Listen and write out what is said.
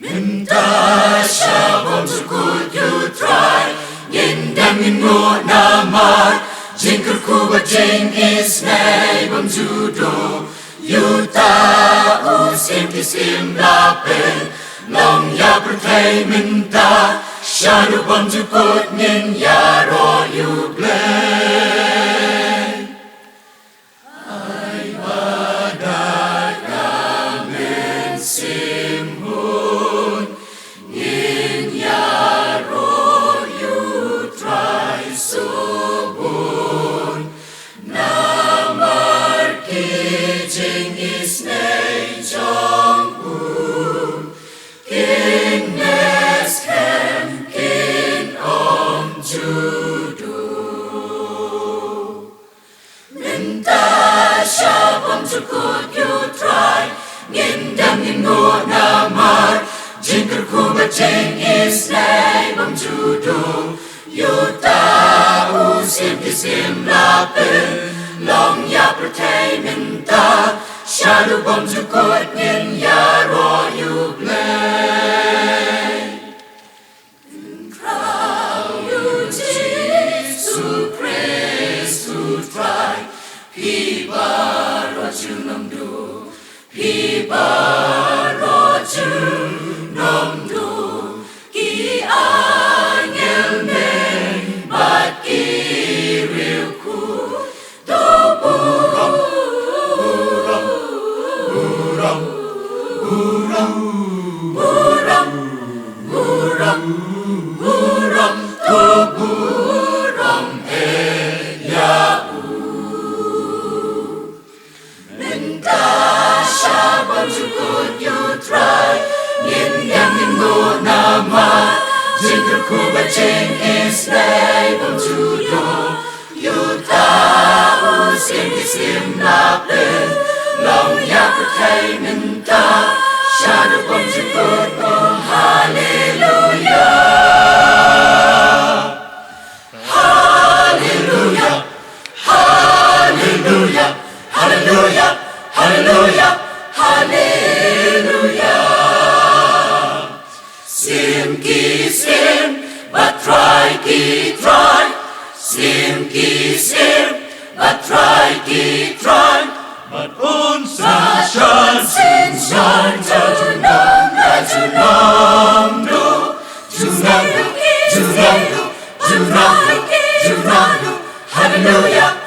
Mynta Shaduh Bymjukut Ngin dan ngin ngô namar Jingkerku bajing isnei bamjudo Yuta usim kisim lapin Long ya berthei Mynta Shaduh Bymjukut ngin yaro yublei Ai badat kamen simhun Ngin yaro yu try subun Namar kijing isnei jong-un Kin nes kem kin om judu Mynta Shaduh Bymjukut you try Ngin dan ngin ngô namar Jingkerku bajing isnei bamjudo Yuta usim kisim lapin Long ya berthei Mynta Shaduh Bymjukut ngin yaro yublei Crow you Jesu Christu try Piba roju namdu Piba roju namdu Ki angel neng bat kirilku Tobu Buram Toburam Eyau Mynta Shaduh Bymjukut you try Ngin dan ngin ngô namar Jingkerku bajing isnei bamjudo Yuta usim kisim lapin Long ya berthei Mynta Shaduh Bymjukut oh hallelujah Hallelujah Hallelujah Hallelujah Hallelujah Hallelujah Sim ki sim but try ki try Sim ki sim but try ki try But unsa shan sin shan junam Hallelujah